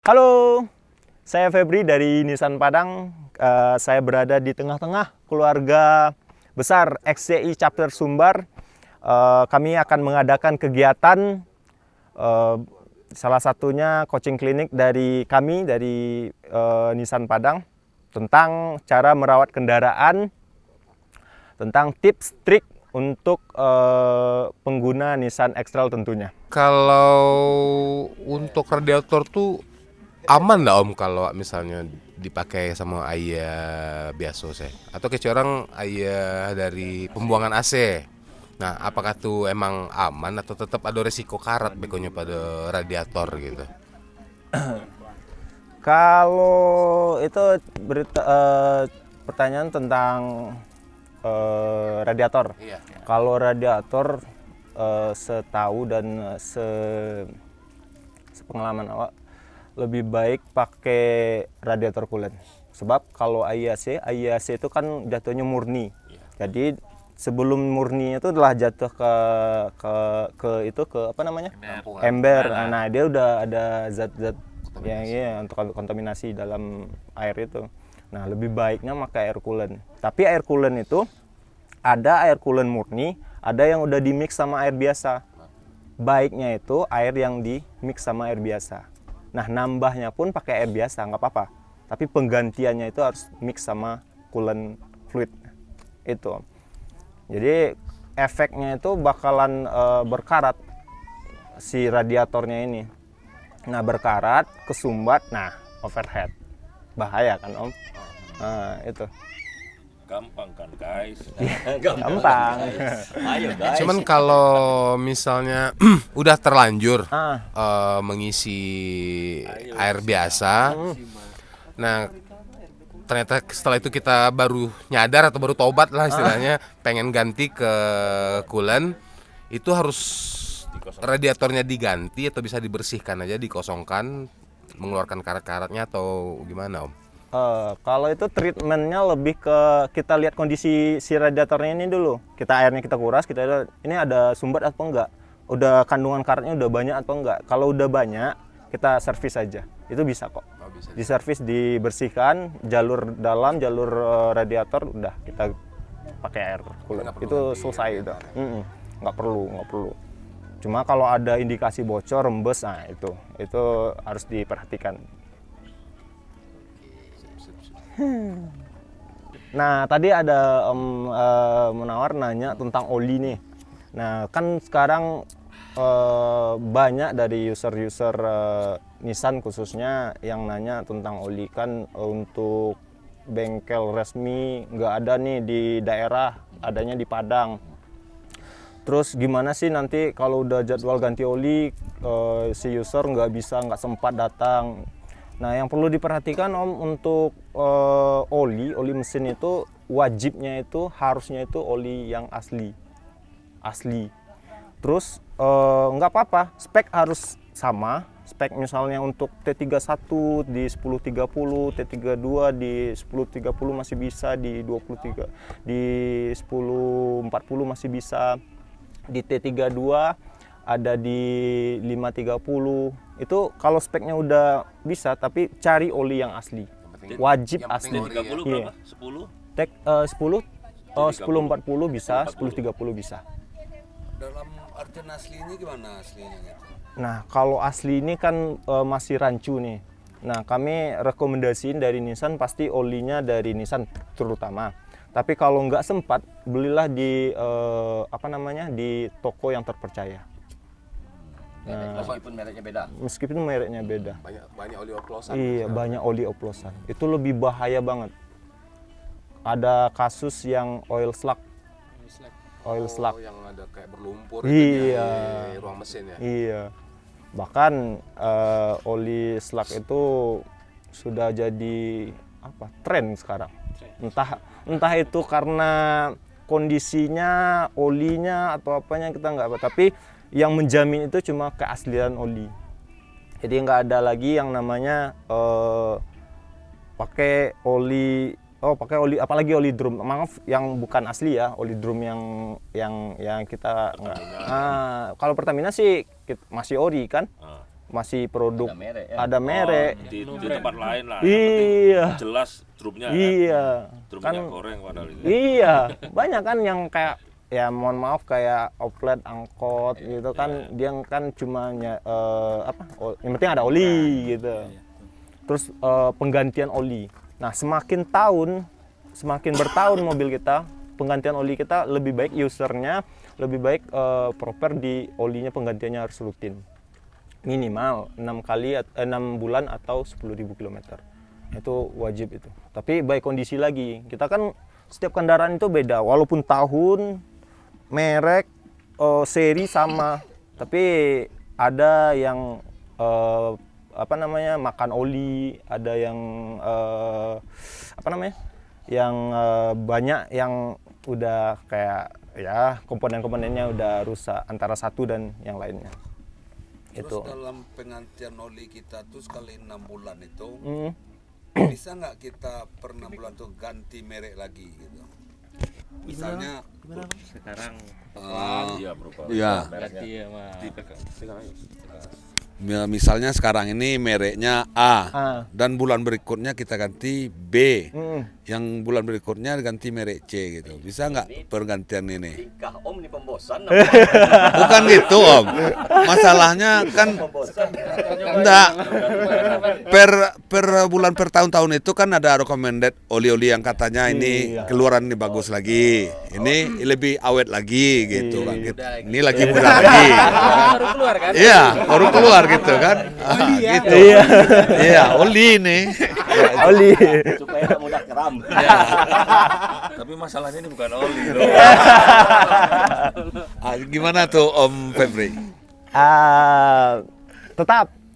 Halo, saya Febri dari Nissan Padang. Saya berada di tengah-tengah keluarga besar XCI Chapter Sumbar. Kami akan mengadakan kegiatan, salah satunya coaching klinik dari kami, dari Nissan Padang, tentang cara merawat kendaraan, tentang tips, trik untuk pengguna Nissan X-Trail tentunya. Kalau untuk radiator tuh aman nggak Om kalau misalnya dipakai sama ayah biasa saya? Atau kayak orang ayah dari pembuangan AC. Nah, apakah tuh emang aman atau tetap ada resiko karat bekonya pada radiator gitu? Kalau itu pertanyaan tentang radiator. Iya. Kalau radiator, setahu dan sepengalaman awak, lebih baik pakai radiator coolant. Sebab kalau AIAC itu kan jatuhnya murni. Jadi sebelum murni itu telah jatuh ke apa namanya? Ember. Nah, dia udah ada zat-zat yang untuk kontaminasi dalam air itu. Nah, lebih baiknya pakai air coolant. Tapi air coolant itu ada air coolant murni, ada yang udah di mix sama air biasa. Baiknya itu air yang di mix sama air biasa. Nah, nambahnya pun pakai air biasa, nggak apa-apa. Tapi penggantiannya itu harus mix sama coolant fluid. Itu. Jadi efeknya itu bakalan berkarat si radiatornya ini. Nah, berkarat, kesumbat, nah overhead. Bahaya kan, Om? Nah, itu. Gampang kan guys? Gampang. Ayo guys. Cuman kalau misalnya udah terlanjur Ah. mengisi air biasa, nah ternyata setelah itu kita baru nyadar atau baru tobat lah istilahnya, pengen ganti ke coolant, itu harus radiatornya diganti atau bisa dibersihkan aja, dikosongkan, mengeluarkan karat-karatnya atau gimana Om? Kalau itu treatmentnya lebih ke kita lihat kondisi si radiatornya ini dulu. Airnya kita kuras, kita lihat ini ada sumbat atau enggak. Udah kandungan karatnya udah banyak atau enggak. Kalau udah banyak, kita servis aja. Itu bisa kok. Diservis, dibersihkan, jalur dalam, jalur radiator udah kita pakai air coolant. Itu selesai itu. Nggak perlu. Cuma kalau ada indikasi bocor, rembes, nah itu harus diperhatikan. Nah, tadi ada Om Munawar nanya tentang oli nih. Nah, kan sekarang banyak dari user-user Nissan khususnya yang nanya tentang oli. Kan untuk bengkel resmi nggak ada nih di daerah, adanya di Padang. Terus gimana sih nanti kalau udah jadwal ganti oli, si user nggak sempat datang. Nah, yang perlu diperhatikan Om, untuk oli mesin itu wajibnya itu harusnya itu oli yang asli. Terus nggak apa-apa, spek harus sama. Spek misalnya untuk T31 di 1030, T32 di 1030 masih bisa, di 1040 masih bisa. Di T32 ada di 530. Itu kalau speknya udah bisa, tapi cari oli yang asli. Wajib asli. T30 berapa? 10? 10 1040 bisa, 1030 bisa. Dalam artian asli ini gimana aslinya gitu? Nah, kalau asli ini kan masih rancu nih. Nah, kami rekomendasiin dari Nissan pasti olinya dari Nissan terutama. Tapi kalau nggak sempat, belilah di di toko yang terpercaya. Nah, meskipun mereknya beda. Banyak oli oplosan. Iya, banyak oli oplosan. Itu lebih bahaya banget. Ada kasus yang oil slug. Yang ada kayak berlumpur Iya. di ruang mesin ya. Iya. Bahkan oli slug itu sudah jadi tren sekarang. Entah itu karena kondisinya, olinya atau apanya kita nggak apa. Tapi yang menjamin itu cuma keaslian oli. Jadi nggak ada lagi yang namanya pakai oli apalagi oli drum. Maaf yang bukan asli ya, oli drum yang kita nggak. Nah, kalau Pertamina sih masih ori kan. masih produk Ada merek ya? ada merek. Di tempat lain lah. Iya. Jelas truknya kan. Iya. Truk Kan minyak goreng padahal itu. iya, banyak kan yang kayak ya mohon maaf kayak outlet angkot gitu kan dia kan cuma yang penting ada oli gitu. Terus penggantian oli. Nah, semakin bertahun mobil kita, penggantian oli kita lebih baik usernya lebih baik proper di olinya penggantiannya harus rutin. Minimal 6 bulan atau 10.000 km. Itu wajib itu. Tapi baik kondisi lagi. Kita kan setiap kendaraan itu beda walaupun tahun, merek, seri sama. Tapi ada yang makan oli, ada yang yang banyak yang udah kayak ya komponen-komponennya udah rusak antara satu dan yang lainnya. Terus Itu. dalam penggantian oli kita tuh sekali 6 bulan itu bisa nggak kita per 6 bulan tuh ganti merek lagi gitu? Misalnya Sekarang iya, berubah. iya. Ganti ya, Mas. Pegang aja. Misalnya sekarang ini mereknya A dan bulan berikutnya kita ganti B, yang bulan berikutnya ganti merek C gitu. Bisa nggak pergantian ini? Tingkah Om nih pembosan. Bukan gitu Om. Masalahnya kan enggak per bulan per tahun-tahun itu kan ada recommended oli-oli yang katanya ini keluaran ini bagus lagi, ini lebih awet lagi gitu kan. Ini lagi muda lagi. Baru keluar kan? Iya, baru keluar gitu kan. Gitu. Iya, oli nih. Oli. Supaya tak mudah keram. Tapi masalahnya ini bukan oli loh. Gimana tuh Om Febri?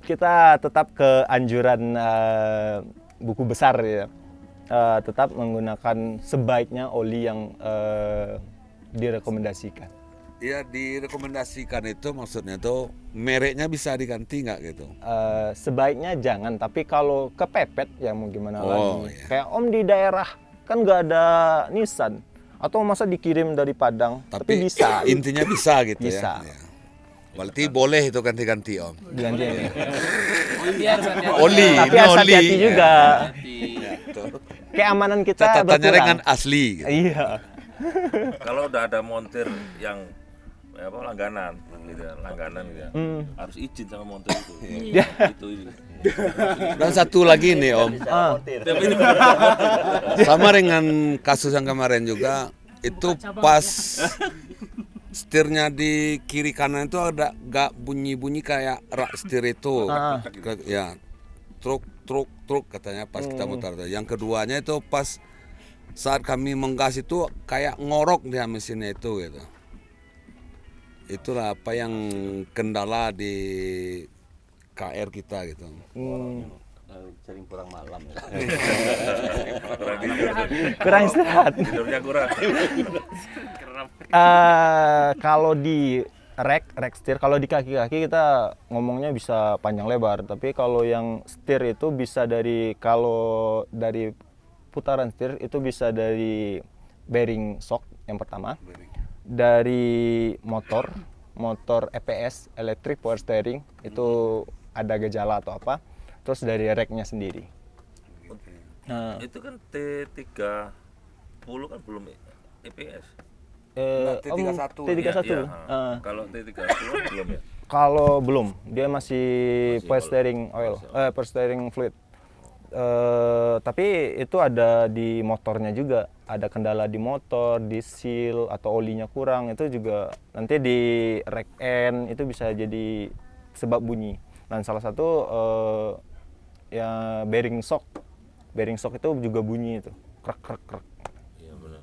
Kita tetap ke anjuran buku besar ya. Tetap menggunakan sebaiknya oli yang direkomendasikan. Ya direkomendasikan itu maksudnya tuh mereknya bisa diganti nggak gitu? Sebaiknya jangan, tapi kalau kepepet ya mau gimana lagi. Iya. Kayak Om di daerah kan nggak ada Nissan atau masa dikirim dari Padang, tapi bisa. Intinya bisa gitu Bisa. ya. Berarti boleh itu ganti-ganti Om. Diganti. Biar hati-hati. Oli, Tapi ini harus oli. hati-hati juga. Tuh. Keamanan kita Catatannya berkurang. dengan asli. Gitu. Iya. Kalau udah ada montir yang langganan gitu ya, harus izin sama montir itu. Itu. Dan satu lagi nih Om, Tapi ini sama dengan kasus yang kemarin juga, itu pas setirnya di kiri kanan itu ada gak bunyi-bunyi kayak rak setir itu. Ya, truk katanya pas kita mutar. Yang keduanya itu pas saat kami menggas itu kayak ngorok dia mesinnya itu gitu. Itulah apa yang kendala di KR kita gitu. sering pulang malam ya. Kurang istirahat. Tidurnya kurang. Kalau di rek setir, kalau di kaki-kaki kita ngomongnya bisa panjang lebar, tapi kalau yang setir itu bisa kalau dari putaran setir itu bisa dari bearing shock yang pertama, dari motor EPS, electric power steering, itu ada gejala atau apa, terus dari reknya sendiri. Nah, Itu kan T30 kan belum EPS. T31. T31. Iya, kalau T30 belum ya. Kalau belum, dia masih power steering oil, power steering fluid. Tapi itu ada di motornya juga, ada kendala di motor, di seal atau olinya kurang, itu juga nanti di rack end itu bisa jadi sebab bunyi. Dan salah satu ya bearing shock itu juga bunyi itu, krek. Iya benar.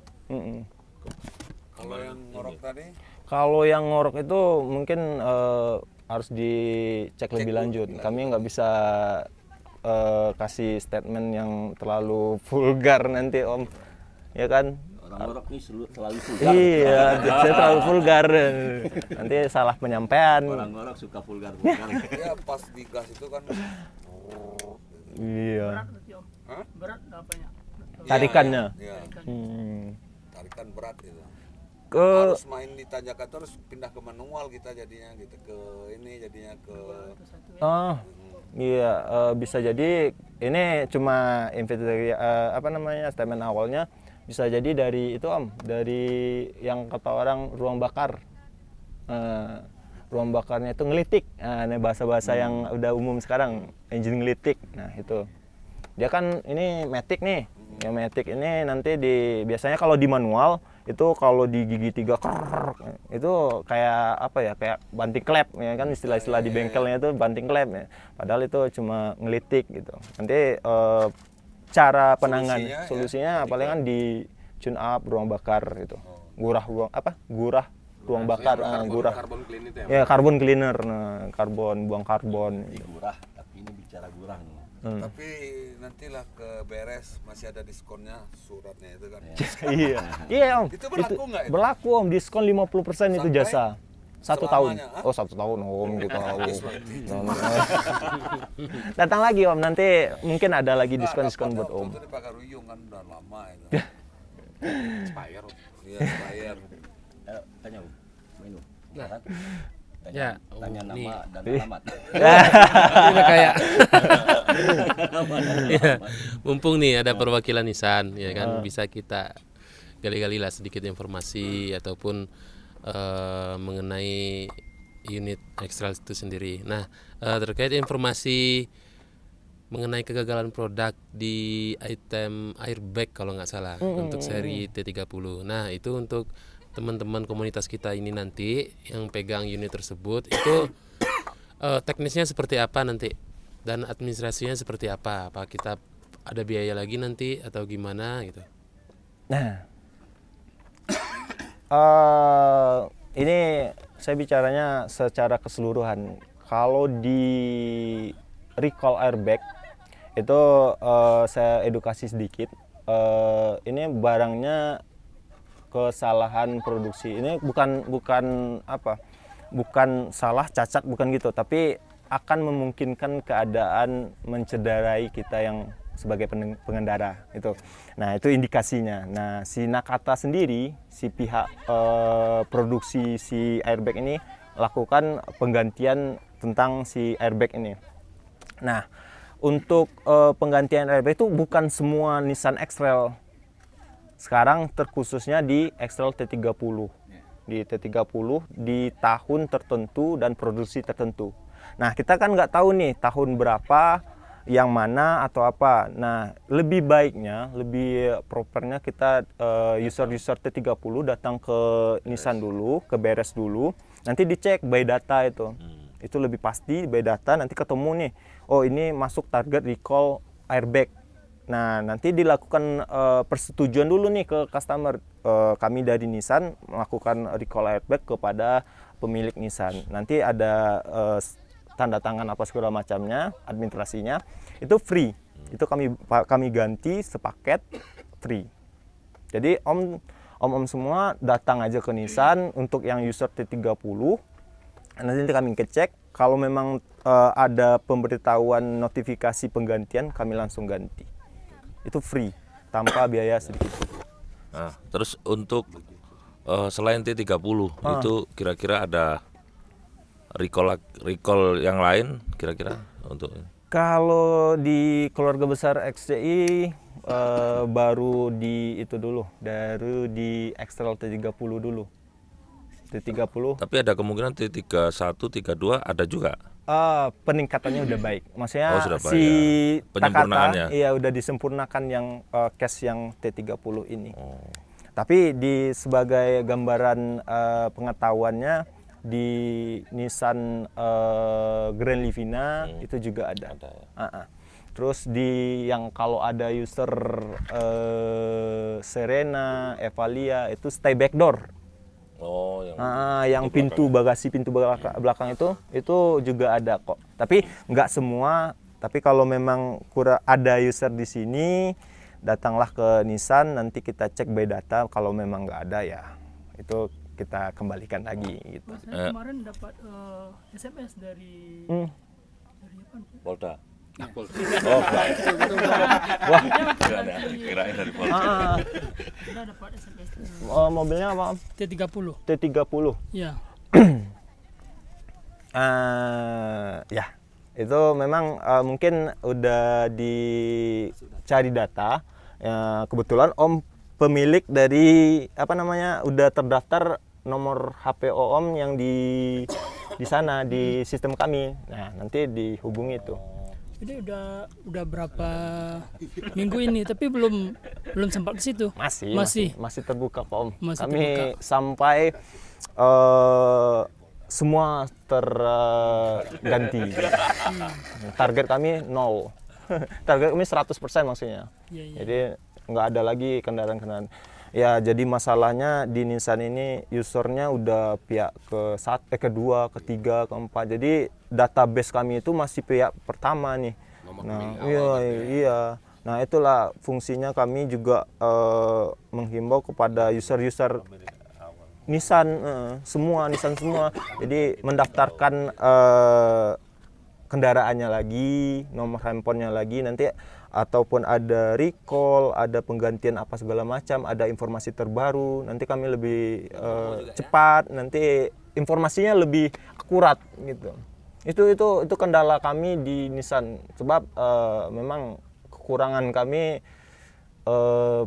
Kalau yang ngorok tadi? Kalau yang ngorok itu mungkin harus dicek lebih lanjut. Kami nggak bisa kasih statement yang terlalu vulgar nanti Om, ya kan? Orang ngorok ini selalu vulgar. Iya, saya terlalu vulgar. Nanti salah penyampaian. Orang ngorok suka vulgar. Ya pas digas itu kan. Iya. Berat apanya? Tarikannya. Iya, Hmm. tarikan berat itu. harus main di tanjakan terus pindah ke manual kita jadinya gitu ke ini jadinya ke Oh, iya, bisa jadi ini cuma inventory apa namanya statement awalnya bisa jadi dari itu Om, dari yang kata orang ruang bakar. Ruang bakarnya itu ngelitik. Nah, ini bahasa-bahasa yang udah umum sekarang, engine ngelitik. Nah, itu. Dia kan ini matic nih. Yang matic ini nanti biasanya kalau di manual itu kalau di gigi 3 itu kayak apa ya, kayak banting klep ya kan, istilah-istilah di bengkelnya itu banting klep ya. Padahal itu cuma ngelitik gitu. Nanti cara solusinya paling kan di tune up ruang bakar gitu. Gurah ruang bakar, gurah. Carbon clean itu Ya, carbon cleaner. Nah, buang karbon. Gurah, tapi ini bicara gurah nih. tapi nantilah ke beres masih ada diskonnya suratnya itu kan. Iya. Iya, Om. Itu berlaku nggak itu? Berlaku, Om. Diskon 50% itu Sampai jasa. 1 tahun. selamanya, Oh, 1 tahun, Om. Gitu. Datang lagi, Om. Nanti mungkin ada lagi diskon-diskon buat Om. Itu dipakai Ruyung kan udah lama itu. expired. Iya, bayar. Ayo, tanya Bu. Menu. Kan? Ya, Tanya ini. nama dan alamat. Ini kayak ya, mumpung nih ada perwakilan Nissan ya kan, bisa kita gali-gali lah sedikit informasi ataupun mengenai unit X-Trail itu sendiri. Nah, terkait informasi mengenai kegagalan produk di item airbag kalau nggak salah untuk seri T30. Nah, itu untuk teman-teman komunitas kita ini nanti yang pegang unit tersebut itu teknisnya seperti apa nanti dan administrasinya seperti apa kita ada biaya lagi nanti atau gimana gitu. Nah, ini saya bicaranya secara keseluruhan. Kalau di recall airbag itu saya edukasi sedikit. Ini barangnya kesalahan produksi. Ini bukan salah, cacat, bukan gitu, tapi akan memungkinkan keadaan mencederai kita yang sebagai pengendara itu. Nah, itu indikasinya. Nah, si Nakata sendiri, si pihak produksi si airbag ini lakukan penggantian tentang si airbag ini. Nah, untuk penggantian airbag itu bukan semua Nissan X-Trail. Sekarang terkhususnya di X-Trail T30. Di T30 di tahun tertentu dan produksi tertentu. Nah, kita kan nggak tahu nih tahun berapa, yang mana atau apa. Nah, lebih baiknya, lebih propernya kita user T30 datang ke Nissan dulu, ke beres dulu. Nanti dicek by data itu. Itu lebih pasti by data, nanti ketemu nih. Oh, ini masuk target recall airbag. Nah, nanti dilakukan persetujuan dulu nih ke customer. Kami dari Nissan melakukan recall airbag kepada pemilik Nissan. Nanti ada tanda tangan apa segala macamnya, administrasinya itu free. Itu kami ganti sepaket free. Jadi om semua datang aja ke Nissan untuk yang user T30. Nanti kami ngecek, kalau memang ada pemberitahuan notifikasi penggantian, kami langsung ganti. Itu free, tanpa biaya sedikit. Nah, terus untuk selain T30 itu kira-kira ada recall yang lain kira-kira untuk Kalau di keluarga besar XCI baru di itu dulu, di X-Trail T30 dulu. T30. tapi ada kemungkinan T31, 32 ada juga. Peningkatannya udah baik. Maksudnya sudah baik, si ya. Penyempurnaannya. Takata, iya udah disempurnakan yang case yang T30 ini. Tapi sebagai gambaran pengetahuannya di Nissan Grand Livina itu juga ada. Terus di yang kalau ada user Serena, Evalia itu stay back door. Oh, Yang pintu belakang itu juga ada kok. Tapi nggak semua. Tapi kalau memang kurang ada user di sini, datanglah ke Nissan. Nanti kita cek by data. Kalau memang nggak ada ya, itu kita kembalikan lagi. Gitu. Saya kemarin dapat SMS dari apa? Polda. Oh, baik. Wah, kirain dari Polsek. Udah dapat SMS. Mobilnya apa Om? T30. T30. Ya. Ya, itu memang mungkin udah dicari data. Ya, kebetulan Om pemilik dari apa namanya udah terdaftar nomor HP Om yang di sana di sistem kami. Nah, nanti dihubungi itu. Jadi udah berapa minggu ini, tapi belum sempat ke situ. Masih terbuka kok Om. Masih Kami terbuka. sampai semua terganti. Target kami 0. Target kami 100% maksudnya. Iya, iya. Jadi nggak ada lagi kendaraan-kendaraan. Ya, jadi masalahnya di Nissan ini usernya udah pihak kedua, ketiga, keempat. Jadi database kami itu masih pihak pertama nih. Iya. Nah, itulah fungsinya kami juga menghimbau kepada user-user Nissan semua. Jadi mendaftarkan kendaraannya lagi, nomor handphonenya lagi, nanti ataupun ada recall, ada penggantian apa segala macam, ada informasi terbaru, nanti kami lebih cepat, nanti informasinya lebih akurat gitu. Itu kendala kami di Nissan, sebab memang kekurangan kami,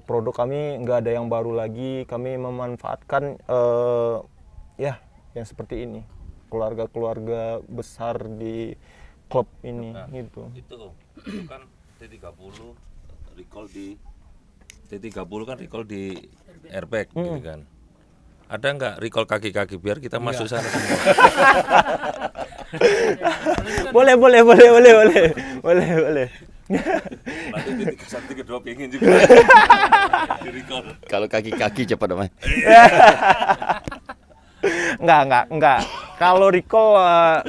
produk kami nggak ada yang baru lagi. Kami memanfaatkan ya yang seperti ini, keluarga besar di klub ini gitu. Itu kan T30 recall di airbag gitu kan. Ada nggak recall kaki-kaki biar kita masuk sana semua? Boleh. Nanti T31 kedua pengen juga di recall. Kalau kaki-kaki cepat aman. Enggak. Kalau recall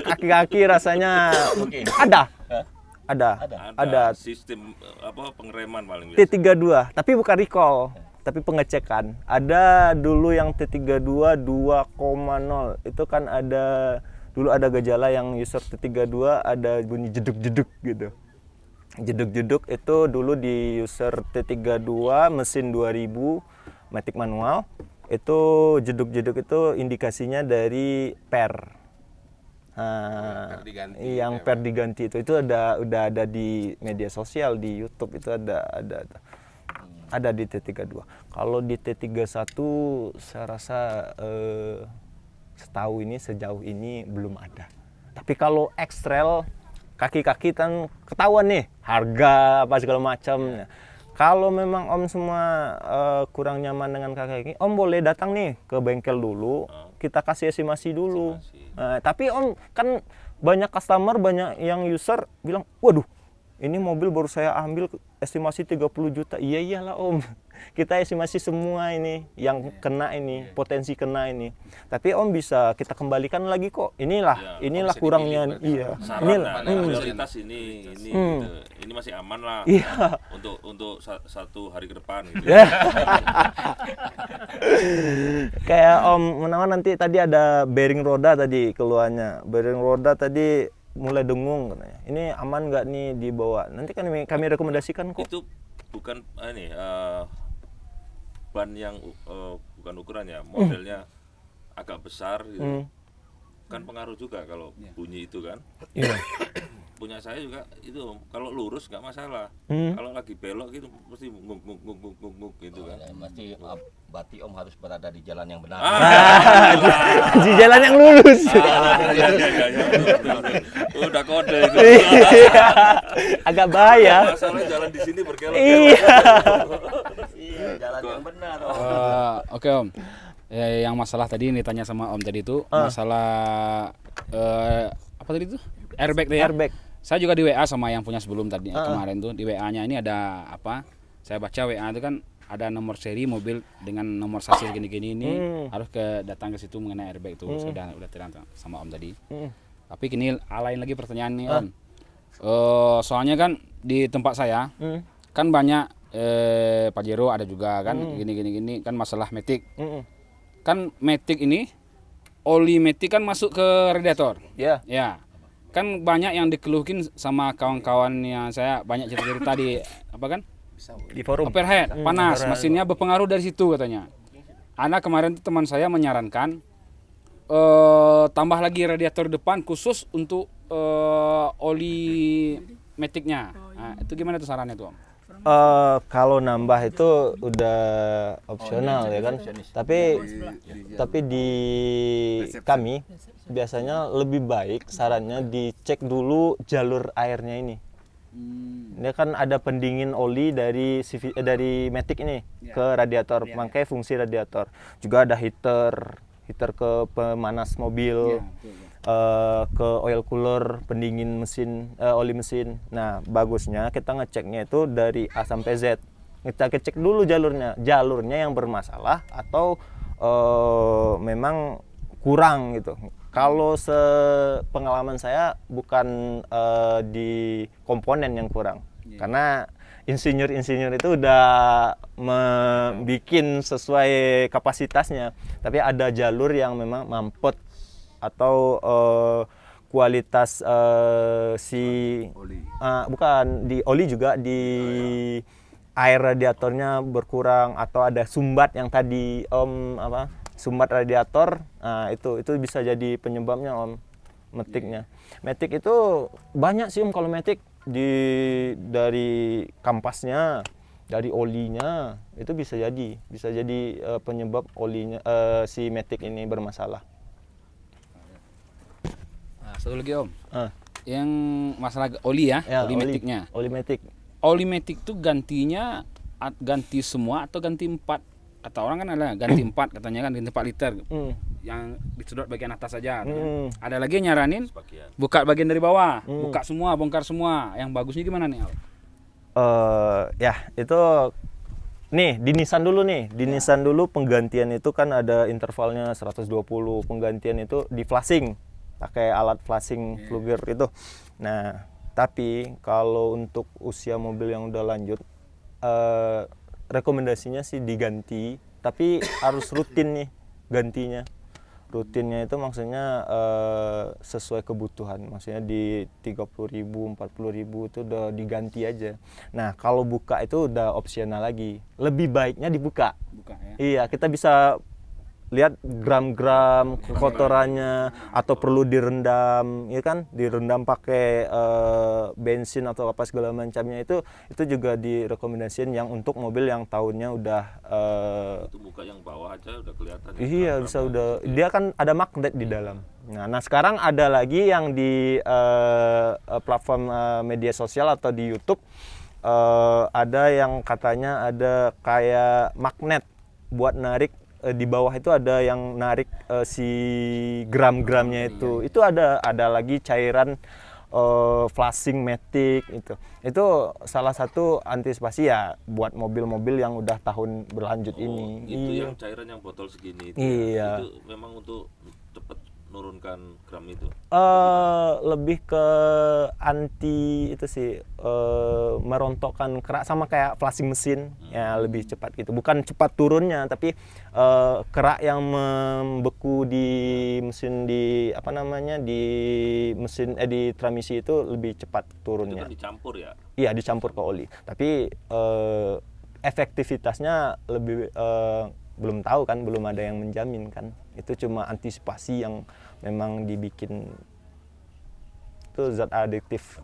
kaki-kaki rasanya ada Sistem pengereman paling biasa. T32, tapi bukan recall, tapi pengecekan. Ada dulu yang T32 2,0. Itu kan dulu ada gejala yang user T32 ada bunyi jeduk-jeduk gitu. Jeduk-jeduk itu dulu di user T32 mesin 2000 matic manual. Itu jeduk-jeduk itu indikasinya dari per. Yang per diganti itu udah ada di media sosial, di YouTube itu ada di T32. Kalau di T31 saya rasa sejauh ini belum ada. Tapi kalau X-Trail kaki-kaki kan ketahuan nih harga apa segala macam. Kalau memang Om semua kurang nyaman dengan kaki-kaki, Om boleh datang nih ke bengkel dulu, kita kasih estimasi dulu. Tapi Om kan banyak customer, banyak yang user bilang, waduh, ini mobil baru saya ambil estimasi 30 juta. Iya iyalah Om, kita estimasi semua ini yang kena ini, potensi kena ini. Tapi Om bisa kita kembalikan lagi kok. Inilah kurangnya. Iya. Prioritas ini gitu. Ini masih aman lah. Iya. Untuk satu hari ke depan gitu. Kayak Om menawan nanti tadi ada bearing roda tadi keluarnya. Bearing roda tadi mulai dengung katanya. Ini aman nggak nih dibawa? Nanti kan kami rekomendasikan kok. Itu bukan ban yang bukan ukurannya, modelnya agak besar gitu. Kan pengaruh juga kalau bunyi itu kan. Iya. Punya saya juga itu kalau lurus nggak masalah. Kalau lagi belok gitu mesti nguk gitu kan. Mesti berarti Om harus berada di jalan yang benar. Di jalan yang lurus. Iya. Udah kode itu. Agak bahaya. Masalahnya jalan di sini berkelok. Iya, jalan yang benar. Oke Om. Yang masalah tadi ini ditanya sama Om tadi itu masalah apa tadi itu? Airbag tuh ya. Airbag. Saya juga di WA sama yang punya sebelum tadi kemarin tuh di WA-nya ini ada apa? Saya baca WA itu kan ada nomor seri mobil dengan nomor sasis gini-gini ini harus datang ke situ mengenai airbag itu. Saya udah terang sama Om tadi. Tapi kini lain lagi pertanyaan nih Om. Soalnya kan di tempat saya kan banyak Pajero ada juga kan gini kan masalah Matic. Kan Matic ini oli Matic kan masuk ke radiator. Ya. Ya. kan banyak yang dikeluhkin sama kawan-kawannya saya, banyak cerita-cerita di apa kan? Di forum. Overhead, panas, mesinnya berpengaruh dari situ katanya. Ana kemarin tuh teman saya menyarankan tambah lagi radiator depan khusus untuk oli maticnya. Nah, itu gimana tuh sarannya tuh, Om? Kalau nambah itu udah opsional ya kan. Tapi di kami biasanya lebih baik sarannya dicek dulu jalur airnya ini. Ini kan ada pendingin oli dari matic ini ke radiator, makanya fungsi radiator. Juga ada heater ke pemanas mobil. Ke oil cooler, pendingin mesin, oli mesin. Nah, bagusnya kita ngeceknya itu dari A sampai Z. Kita cek dulu jalurnya yang bermasalah atau memang kurang gitu. Kalau sepengalaman saya bukan di komponen yang kurang, karena insinyur-insinyur itu udah membikin sesuai kapasitasnya, tapi ada jalur yang memang mampet atau kualitas bukan di oli juga di air radiatornya berkurang, atau ada sumbat yang tadi sumbat radiator. Nah, itu bisa jadi penyebabnya matic-nya. Matic itu banyak sih kalau matic dari kampasnya, dari olinya itu bisa jadi penyebab olinya si matic ini bermasalah. Satu lagi, Om. Yang masalah oli ya, oli matic-nya. Oli matic tuh ganti semua atau ganti 4? Kata orang kan ada ganti 4 katanya kan, ganti 4 liter. Yang disedot bagian atas saja. Ada lagi yang nyaranin buka bagian dari bawah, buka semua, bongkar semua. Yang bagusnya gimana nih, Al? Ya, itu nih di Nissan dulu nih. Di Nissan dulu penggantian itu kan ada intervalnya 120. Penggantian itu di flashing, pakai alat flashing plugger itu. Nah, tapi kalau untuk usia mobil yang udah lanjut, rekomendasinya sih diganti, tapi harus rutin nih gantinya. Rutinnya itu maksudnya sesuai kebutuhan, maksudnya di 30.000, 40.000 itu udah diganti aja. Nah, kalau buka itu udah opsional lagi, lebih baiknya dibuka. Iya, kita bisa lihat gram-gram kotorannya, atau perlu direndam, ya kan, direndam pakai bensin atau apa segala macamnya. Itu juga direkomendasiin yang untuk mobil yang tahunnya udah itu buka yang bawah aja udah kelihatan. Iya, bisa udah. Dia kan ada magnet di dalam. Nah, sekarang ada lagi yang di platform media sosial atau di YouTube, ada yang katanya ada kayak magnet buat narik. Di bawah itu ada yang narik si gram-gramnya itu. Itu ada lagi cairan flashing matic itu salah satu antisipasi ya buat mobil-mobil yang udah tahun berlanjut ini. Itu yang cairan yang botol segini itu. Iya. Itu memang untuk cepat nurunkan gram itu. Lebih ke anti itu sih, merontokkan kerak, sama kayak flashing mesin. Ya lebih cepat gitu, bukan cepat turunnya, tapi kerak yang membeku di mesin, di apa namanya, di mesin di transmisi itu lebih cepat turunnya. Itu kan dicampur ya? Iya, dicampur ke oli, tapi efektivitasnya lebih belum tahu kan, belum ada yang menjamin kan. Itu cuma antisipasi yang memang dibikin, itu zat adiktif.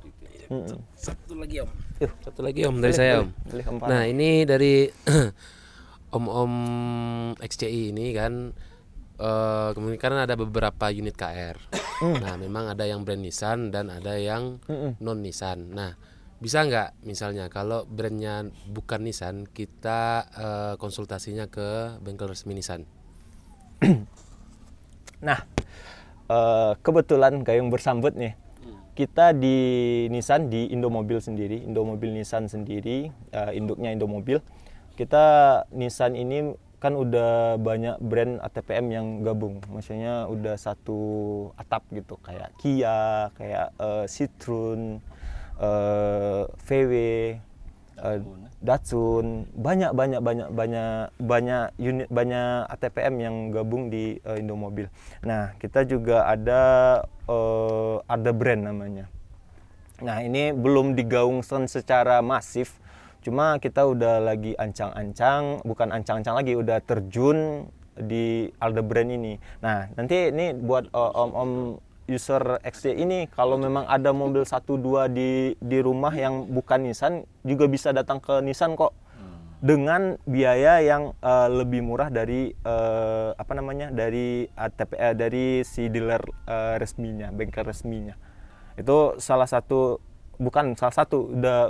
Satu lagi, Om. Satu lagi, Om, dari saya, Om. Nah, ini dari Om XCI ini kan, kemudian ada beberapa unit KR. Nah, memang ada yang brand Nissan dan ada yang non Nissan. Nah, bisa nggak misalnya kalau brandnya bukan Nissan, kita konsultasinya ke bengkel resmi Nissan? Nah, kebetulan Gayung bersambut nih. Kita di Nissan, di Indomobil sendiri, Indomobil Nissan sendiri, induknya Indomobil. Kita Nissan ini kan udah banyak brand ATPM yang gabung. Maksudnya udah satu atap gitu, kayak Kia, kayak Citroen, VW, Datsun, banyak unit, banyak ATPM yang gabung di Indomobil. Nah, kita juga ada brand namanya. Nah, ini belum digaungkan secara masif, cuma kita udah lagi bukan ancang-ancang lagi, udah terjun di Aldebrand ini. Nah, nanti ini buat om user XD ini, kalau memang ada mobil 1-2 di rumah yang bukan Nissan, juga bisa datang ke Nissan kok, dengan biaya yang lebih murah dari dari dari si dealer resminya, bengkel resminya. Itu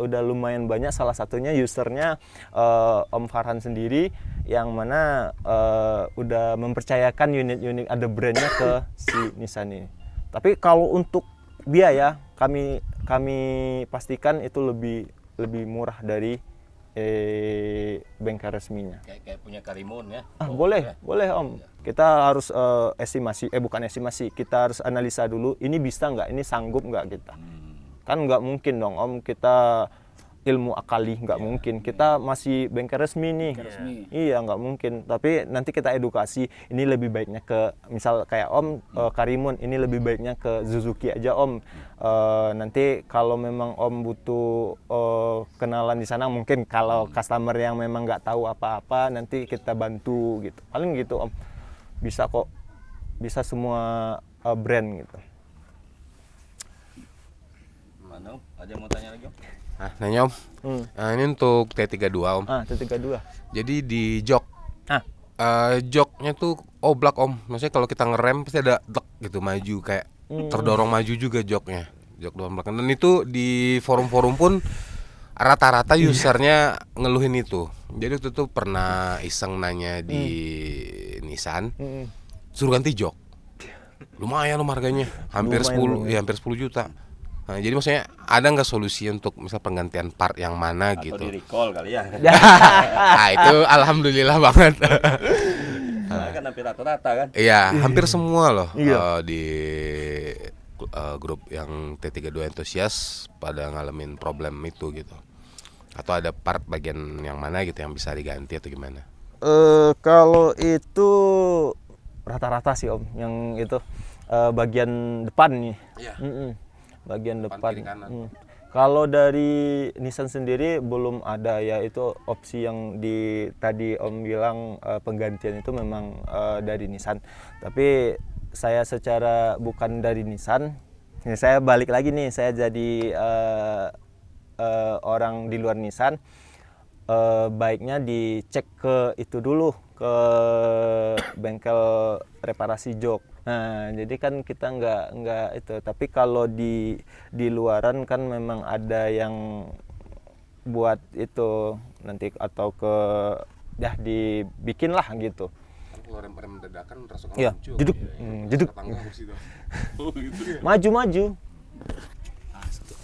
udah lumayan banyak, salah satunya usernya Om Farhan sendiri, yang mana udah mempercayakan unit-unit ada brandnya ke si Nissan ini. Tapi kalau untuk biaya, kami pastikan itu lebih murah dari bengkel resminya. Kayak punya Karimun ya. Boleh Om. Kita harus bukan estimasi, kita harus analisa dulu, ini bisa nggak, ini sanggup nggak kita. Kan nggak mungkin dong Om, kita ilmu akali, nggak mungkin. Kita masih bengkel resmi nih. Iya, nggak mungkin. Tapi nanti kita edukasi, ini lebih baiknya ke, misal kayak Om Karimun, ini lebih baiknya ke Suzuki aja Om. Nanti kalau memang Om butuh kenalan di sana, mungkin kalau customer yang memang nggak tahu apa-apa, nanti kita bantu gitu. Paling gitu Om. Bisa kok, bisa semua brand gitu. Mana Om? Ada yang mau tanya lagi Om? Nanya Om, ini untuk T32 Om. T32. Jadi di jok, joknya tuh oblak Om. Maksudnya kalau kita ngerem pasti ada dek gitu maju, kayak terdorong maju juga joknya, jok doang belakang. Dan itu di forum-forum pun rata-rata usernya ngeluhin itu. Jadi waktu itu pernah iseng nanya di Nissan, suruh ganti jok. Lumayan Om harganya, hampir 10 juta. Nah, jadi maksudnya ada nggak solusi untuk misal penggantian part yang mana Atau gitu? di recall kali ya. Nah, itu alhamdulillah banget. Nah, kan hampir rata-rata kan. Iya, hampir semua loh di grup yang T32 entusias pada ngalamin problem itu gitu. Atau ada part bagian yang mana gitu yang bisa diganti atau gimana? Kalau itu rata-rata sih Om, yang itu bagian depan nih. Iya. Bagian Depan, depan. kiri, kanan. Kalau dari Nissan sendiri belum ada ya, itu opsi yang tadi Om bilang penggantian itu memang dari Nissan. Tapi saya secara bukan dari Nissan, ini saya balik lagi nih, saya jadi orang di luar Nissan. Baiknya dicek ke itu dulu, ke bengkel reparasi jok. Nah, jadi kan kita nggak itu. Tapi kalau di luaran kan memang ada yang buat itu nanti, atau dibikin lah gitu. Kalau rem dadakan rasakan Iya, jeduk. Maju.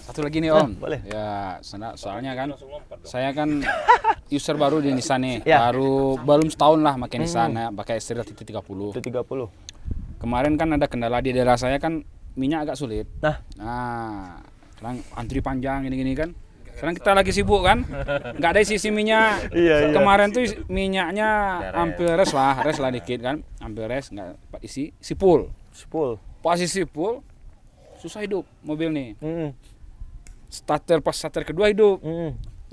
Satu lagi nih Om. Boleh. Ya, soalnya kan saya kan user baru di Nissan nih. Ya. Belum setahun lah pakai Nissan, pakai Xterra T30. Kemarin kan ada kendala di daerah saya kan, minyak agak sulit. Nah, sekarang antri panjang gini-gini kan. Sekarang kita lagi sibuk kan, nggak ada isi minyak. Iya. Kemarin tuh minyaknya hampir res lah dikit kan, hampir res, nggak isi full. Pas isi full, susah hidup mobil nih. Pas starter kedua hidup,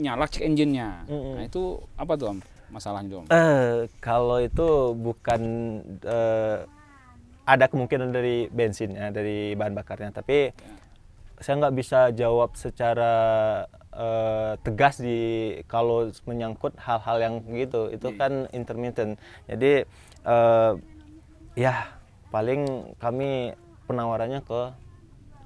nyala cek engine-nya. Nah itu apa tuh Om masalahnya Om? Kalau itu bukan ada kemungkinan dari bensinnya, dari bahan bakarnya, tapi saya nggak bisa jawab secara tegas kalau menyangkut hal-hal yang gitu. Itu kan intermittent. Jadi ya paling kami penawarannya ke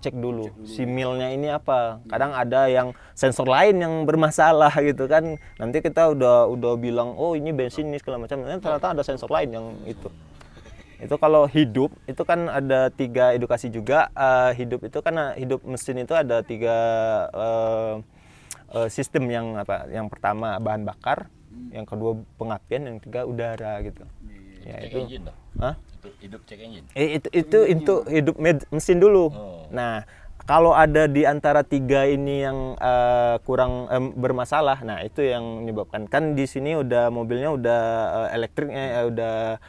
cek dulu si milnya ini apa. Kadang ada yang sensor lain yang bermasalah gitu kan. Nanti kita udah bilang oh ini bensin ini segala macam. Ternyata ada sensor lain yang itu. Itu kalau hidup itu kan ada 3 edukasi juga. Hidup itu kan hidup mesin itu ada 3 sistem yang apa? Yang pertama bahan bakar, yang kedua pengapian, yang ketiga udara gitu. Ya Cek itu. engine dong. Hah? Hidup cek engine. Itu hidup mesin dulu. Nah, kalau ada di antara tiga ini yang kurang bermasalah, nah itu yang menyebabkan. Kan di sini udah mobilnya udah elektriknya udah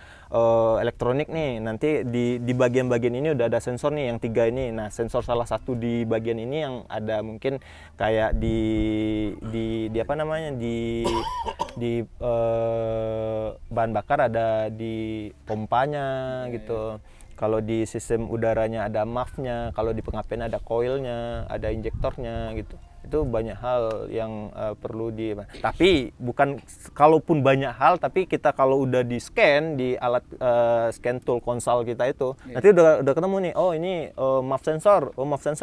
elektronik nih. Nanti di bagian-bagian ini udah ada sensor nih yang tiga ini. Nah, sensor salah satu di bagian ini yang ada mungkin kayak di apa namanya? Di bahan bakar ada di pompanya gitu. Kalau di sistem udaranya ada MAF-nya, kalau di pengapian ada coilnya, ada injektornya gitu. Itu banyak hal yang perlu tapi bukan kalaupun banyak hal, tapi kita kalau udah di scan di alat scan tool konsol kita itu, nanti udah ketemu nih, oh ini MAF sensor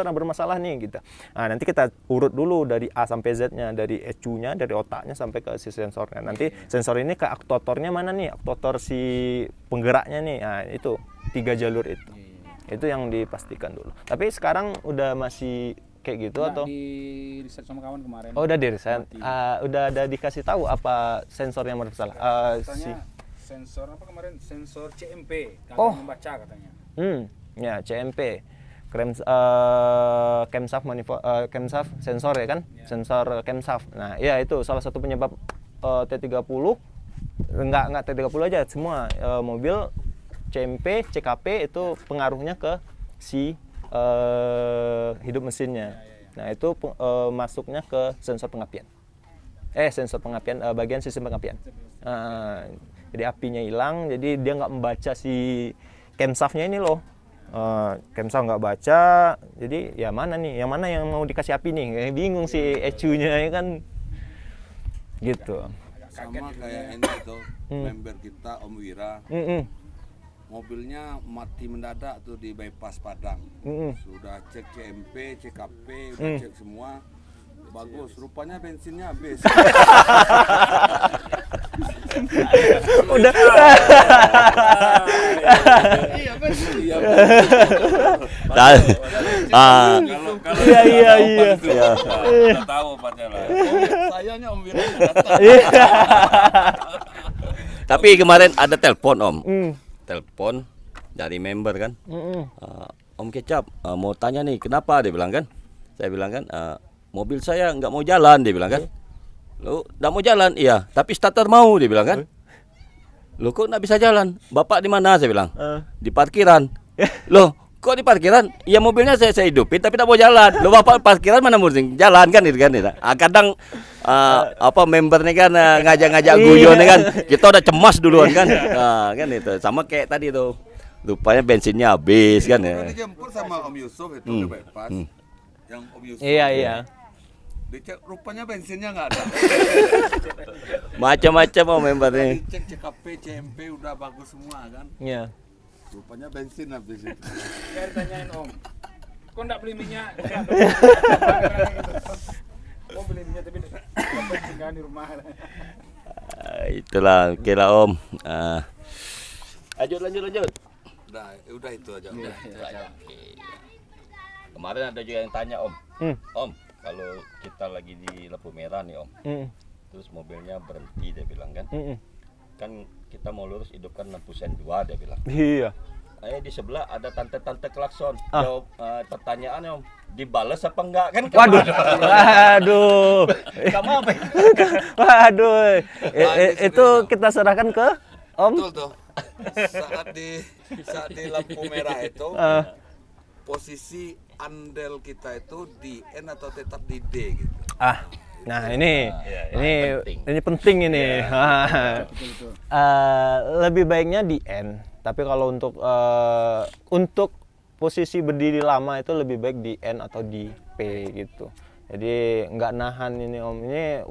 yang bermasalah nih gitu. Nah, nanti kita urut dulu dari A sampai Z-nya, dari ECU-nya, dari otaknya sampai ke si sensornya. Nanti sensor ini ke aktuatornya mana nih? Aktuator si penggeraknya nih. Nah, itu 3 jalur itu. Itu yang dipastikan dulu. Tapi sekarang udah masih kayak gitu atau di riset sama kawan kemarin. Oh, udah di riset. Udah ada dikasih tahu apa sensor yang bermasalah. Katanya sensor apa kemarin? Sensor CMP. Kalau membaca katanya. Ya CMP. Camshaft sensor ya kan? Sensor camshaft. Nah, iya itu salah satu penyebab T30. Enggak T30 aja, semua mobil CMP, CKP itu pengaruhnya ke si hidup mesinnya. Nah, itu masuknya ke sensor pengapian. Sensor pengapian bagian sistem pengapian. Jadi apinya hilang, jadi dia nggak membaca si camshaftnya ini loh. Camshaft nggak baca, jadi ya mana nih? Yang mana yang mau dikasih api nih? Bingung si ECU-nya ya kan. Gitu. Sama kayak ini tuh member kita Om Wira. Mobilnya mati mendadak tuh di bypass Padang. Sudah cek CMP, CKP, udah cek semua. Bagus, rupanya bensinnya habis. Udah. Iya. Kita tahu obatnya lah. Sayangnya Om Wira datang. Tapi kemarin ada telepon Om. Telepon dari member kan. Om Kecap mau tanya nih kenapa, dia bilang kan. Saya bilang kan mobil saya nggak mau jalan, dia bilang kan. Lu nggak mau jalan? Iya, tapi starter mau, dia bilang kan. Lu kok nggak bisa jalan? Bapak di mana? Saya bilang. Di parkiran. Loh, kok di parkiran? Iya, mobilnya saya hidupin tapi tak mau jalan. Lu bapak parkiran mana mungkin jalan kan itu kan. Kadang member nih kan ngajak-ngajak guyon kan. Kita udah cemas duluan kan. Kan itu. Sama kayak tadi tuh. Rupanya bensinnya habis kan ya. Dijemput sama Om Yusuf itu di bypass. Yang Om Yusuf. Iya. Dicek rupanya bensinnya nggak ada. Macam-macam Om member nih. Dicek CKP, CMP udah bagus semua kan. Iya. Rupanya bensin habis itu. Saya tanyain Om, kok nggak beli minyak? Mau beli minyak tapi tinggal di rumah. Itulah, oke lah Om. Lanjut. Udah itu aja. Kemarin ada juga yang tanya Om. Om, kalau kita lagi di lampu merah nih Om, terus mobilnya berhenti, dia bilang kan. Kan kita mau lurus hidupkan lampu sen 2, dia bilang. Iya. Di sebelah ada tante-tante klakson. Jawab pertanyaannya Om, dibales apa enggak kan? Waduh. Kamu apa? Waduh. Itu kita serahkan ke Om. Betul tuh. Saat di lampu merah itu posisi andel kita itu di N atau tetap di D gitu. Nah ini penting ini. Lebih baiknya di N. Tapi kalau untuk posisi berdiri lama itu lebih baik di N atau di P gitu. Jadi nggak nahan ini Om. Ini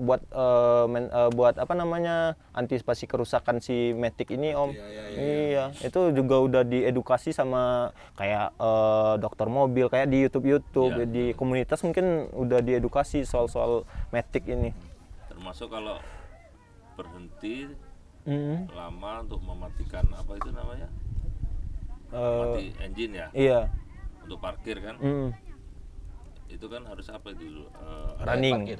buat apa namanya antisipasi kerusakan si Matic ini Om. Iya. Itu juga udah diedukasi sama kayak dokter mobil, kayak di YouTube di komunitas mungkin udah diedukasi soal Matic ini. Termasuk kalau berhenti lama untuk mematikan apa itu namanya? Mati engine ya? Iya. Untuk parkir kan? Itu kan harus apa dulu? Running.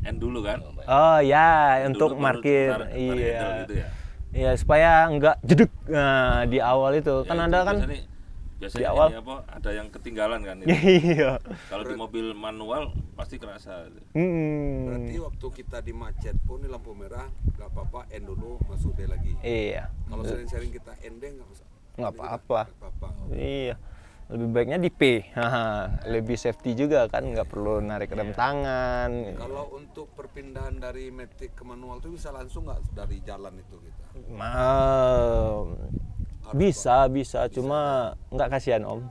N dulu kan? Oh ya, N untuk dulu markir. tarik handle gitu ya? Iya, supaya enggak jeduk di awal itu. Ya, Kan itu ada kan biasanya biasanya awal. ini apa ada yang ketinggalan kan itu. Iya. Kalau di mobil manual pasti kerasa. Berarti waktu kita di macet pun di lampu merah nggak apa-apa, end dulu masuk D lagi. Iya. Kalau sering-sering kita end nggak usah. Nggak apa-apa. Nggak apa-apa. Iya. Lebih baiknya di P. Haha, lebih safety juga kan, nggak perlu narik rem tangan. Kalau untuk perpindahan dari matic ke manual itu bisa langsung nggak dari jalan itu kita? Bisa, cuma nggak kasihan Om.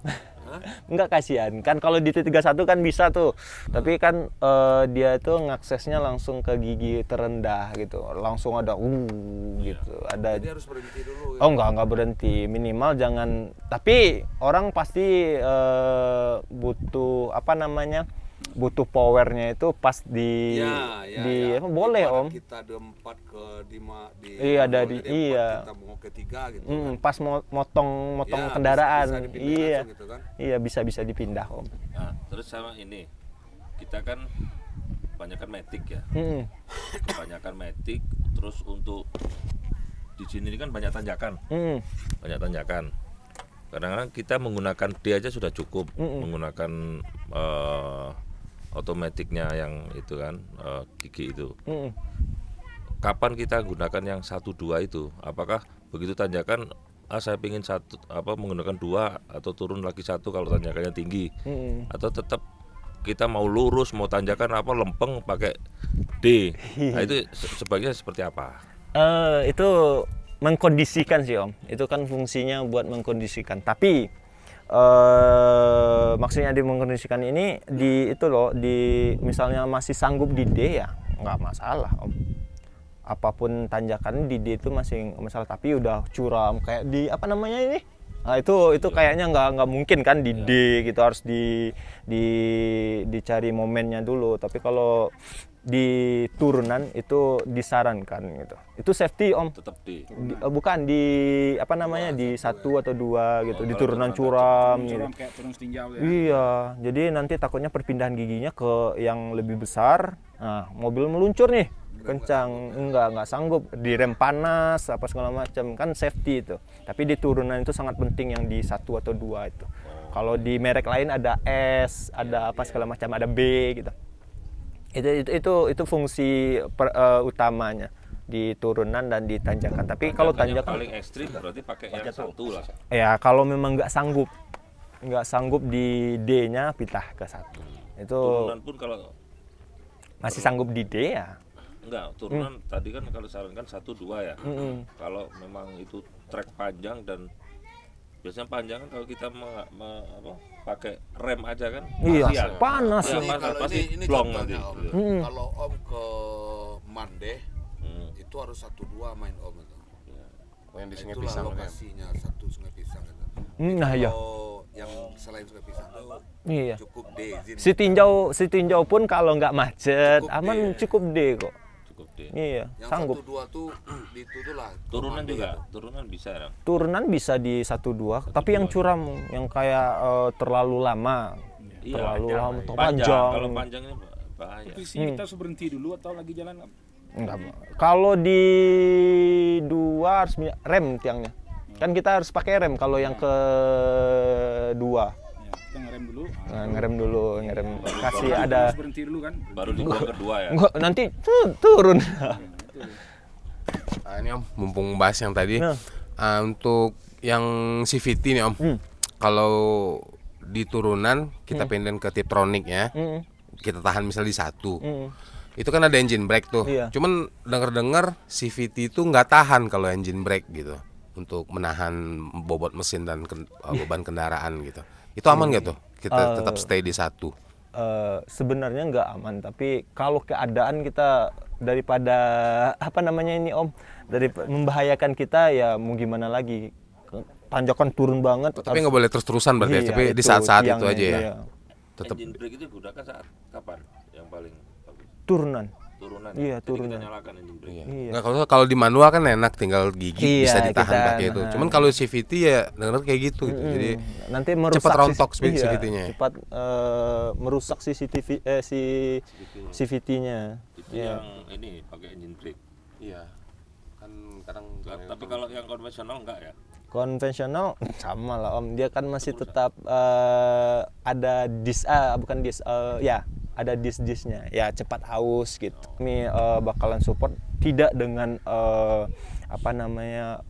Nggak kasihan kan kalau di T31 kan bisa tuh, tapi kan dia itu ngaksesnya langsung ke gigi terendah gitu, langsung ada gitu, ada. Jadi harus berhenti dulu. Oh nggak berhenti, minimal jangan. Tapi orang pasti butuh apa namanya, butuh powernya itu pas di boleh Ibarat Om. Kita ada 4 ke 5 di Iya, ada di- jadi 4 iya. kita mau ke 3 gitu. Pas motong Ya, kendaraan, bisa dipindah iya, langsung gitu kan. iya bisa dipindah Om. Nah, terus sama ini kita kan kebanyakan matic ya, kebanyakan matic. Terus untuk di sini kan banyak tanjakan, Kadang-kadang kita menggunakan D aja sudah cukup, menggunakan otomatiknya yang itu kan gigi itu. Kapan kita gunakan yang 1-2 itu? Apakah begitu tanjakan saya pengen menggunakan 2 atau turun lagi 1 kalau tanjakannya tinggi, atau tetap kita mau lurus mau tanjakan apa lempeng pakai D? Nah, itu sebaiknya seperti apa? Itu mengkondisikan sih Om, itu kan fungsinya buat mengkondisikan. Tapi maksudnya di mengkondisikan ini di itu loh, di misalnya masih sanggup di D ya nggak masalah Om. Apapun tanjakan di D itu masih masalah, tapi udah curam kayak di apa namanya ini. Nah, itu kayaknya nggak mungkin kan di D gitu, harus dicari momennya dulu. Tapi kalau di turunan itu disarankan gitu. Itu safety Om. Tetap D. Bukan di apa namanya di 1 atau 2 gitu, di turunan curam gitu. Kayak turun setinjau ya. Iya, jadi nanti takutnya perpindahan giginya ke yang lebih besar. Nah, mobil meluncur nih, kencang, nggak sanggup, direm panas apa segala macam, kan safety itu. Tapi di turunan itu sangat penting yang di 1 atau 2 itu. Kalau di merek lain ada S, ada apa segala macam, ada B gitu. Itu fungsi utamanya di turunan dan di tanjakan. Tapi kalau tanjakan paling ekstrim berarti pakai yang 1 lah. ya kalau memang nggak sanggup di D-nya pindah ke 1. Itu Turunan pun kalau masih sanggup di D ya. enggak, turunan tadi kan kalau sarankan 1-2 ya. Kalau memang itu trek panjang dan biasanya panjang kan kalau kita pakai rem aja kan. Iya, kasihan. panas. Iya, Ini panas, kalau pasti ini blong contohnya, nanti. Om. Kalau Om ke Mande itu harus 1-2 main Om itu. Yang di Sungai Itulah Pisang. lokasinya, 1 Sungai Pisang itu. Nah ya. Kalau yang selain Sungai Pisang itu Iya. cukup D izin. Si tinjau pun kalau nggak macet, Cukup aman D. cukup D kok. Cukup deh. Iya, Yang sanggup. 1-2 tuh lah. Turunan juga, turunan bisa ya. Turunan bisa di 1-2, tapi yang curam, yang kayak terlalu lama. Terlalu lama atau panjang. Kalau panjangnya bahaya. Posisi kita harus berhenti dulu atau lagi jalan? Enggak. Kalau di 2 harus rem tiangnya. Kan kita harus pakai rem kalau yang ke 2. Ya, kita ngerem dulu. Nah, ngerem kasih ada Harus berhenti dulu kan? Baru dibuang kedua ya. Nggak, nanti turun. Nah, ini Om, mumpung bahas yang tadi, Nah. untuk yang CVT nih Om, kalau di turunan kita pindahin ke Tiptronic ya, kita tahan misal di 1, itu kan ada engine brake tuh. Iya. Cuman dengar-dengar CVT itu nggak tahan kalau engine brake gitu, untuk menahan bobot mesin dan beban kendaraan gitu. Itu aman nggak tuh? Kita tetap stay di 1. Sebenarnya nggak aman, tapi kalau keadaan kita daripada apa namanya ini Om, dari membahayakan kita ya mau gimana lagi, tanjakan turun banget. Tapi nggak boleh terus-terusan berarti, Iya, ya? Tapi di itu saat-saat itu tiangnya, aja ya. iya. Tetap Engine brake itu digunakan saat kapan? Yang paling bagus? Turunan. Turunan. Iya, Jadi turunan. kita nyalakan engine brake. Iya. nggak, kalau di manual kan enak, tinggal gigi Iya, bisa ditahan kita pakai itu. nahan. Cuman kalau CVT ya dengar kayak gitu. Jadi Nanti merusak cepat rontok iya, CVT-nya. cepat merusak CVT-nya. Itu Iya. yang ini pakai engine brake. iya kan kadang Tapi kalau yang konvensional enggak ya? Konvensional sama lah Om, dia kan masih tetap ada ada disk-disknya, ya cepat aus gitu. Kami bakalan support tidak dengan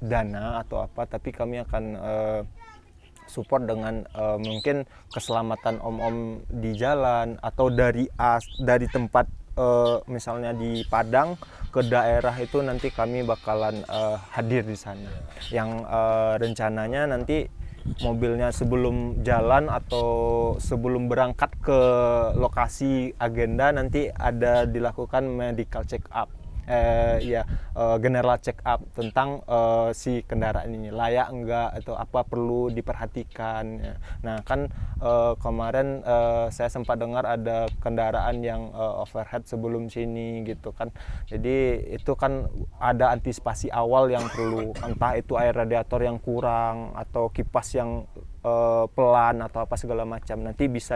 dana atau apa, tapi kami akan support dengan mungkin keselamatan om-om di jalan atau dari tempat misalnya di Padang ke daerah itu nanti kami bakalan hadir di sana. Yang rencananya nanti mobilnya sebelum jalan atau sebelum berangkat ke lokasi agenda nanti ada dilakukan medical check up. General check up tentang si kendaraan ini layak enggak atau apa perlu diperhatikan ya. Nah kan kemarin saya sempat dengar ada kendaraan yang overhead sebelum sini gitu kan, jadi itu kan ada antisipasi awal yang perlu, entah itu air radiator yang kurang atau kipas yang pelan atau apa segala macam, nanti bisa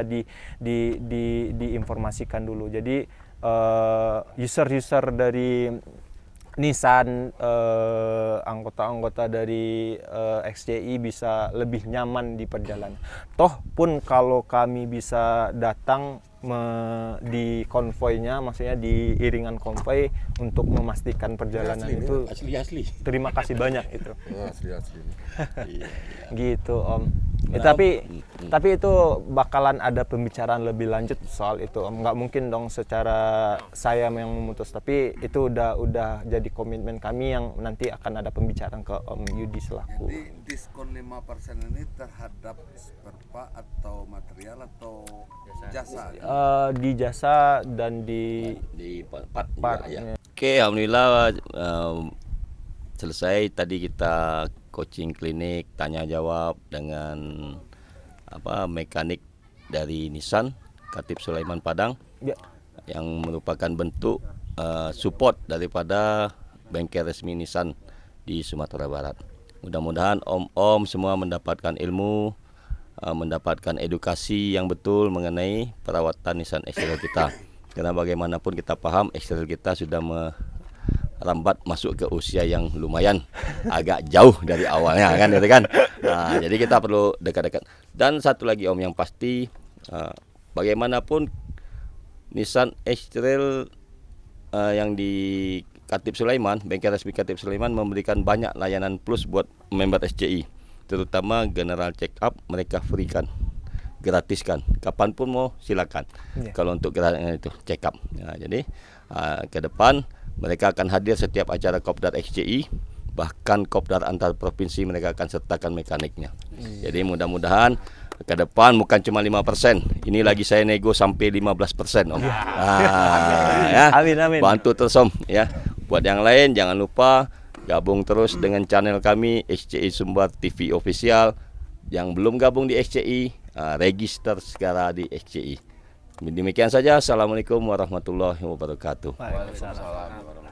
diinformasikan dulu. Jadi user dari Nissan, anggota-anggota dari XCI bisa lebih nyaman di perjalanan. Toh pun kalau kami bisa datang di konvoynya, maksudnya di iringan konvoy untuk memastikan perjalanan itu Asli. terima kasih banyak itu. Asli. Gitu Om. Tapi itu bakalan ada pembicaraan lebih lanjut soal itu Om. Nggak mungkin dong secara saya yang memutus, tapi itu udah jadi komitmen kami yang nanti akan ada pembicaraan ke Om Yudi selaku. Jadi diskon 5% ini terhadap spare part atau material atau jasa? Di jasa dan di part part. ya. Oke, alhamdulillah selesai tadi kita coaching klinik tanya jawab dengan mekanik dari Nissan Katip Sulaiman Padang Ya. yang merupakan bentuk support daripada bengkel resmi Nissan di Sumatera Barat. Mudah-mudahan om-om semua mendapatkan ilmu, mendapatkan edukasi yang betul mengenai perawatan Nissan X-Trail kita. Karena bagaimanapun kita paham X-Trail kita sudah merambat masuk ke usia yang lumayan agak jauh dari awalnya kan, gitu kan. Nah, jadi kita perlu dekat-dekat. Dan satu lagi Om yang pasti, bagaimanapun Nissan X-Trail yang di Katip Sulaiman, bengkel resmi Katip Sulaiman memberikan banyak layanan plus buat member SCI, terutama general check up mereka free kan, gratiskan, kapanpun mau silakan. Kalau untuk itu check up. Nah, jadi ke depan mereka akan hadir setiap acara Kopdar XCI, bahkan Kopdar antar provinsi mereka akan sertakan mekaniknya. Jadi mudah-mudahan ke depan bukan cuma 5%, ini lagi saya nego sampai 15% Om. Ya. Amin. Bantu terus Om ya. Buat yang lain jangan lupa gabung terus dengan channel kami XCI Sumbar TV Official. Yang belum gabung di XCI, register sekarang di XCI. Demikian saja. Assalamualaikum warahmatullahi wabarakatuh. Waalaikumsalam.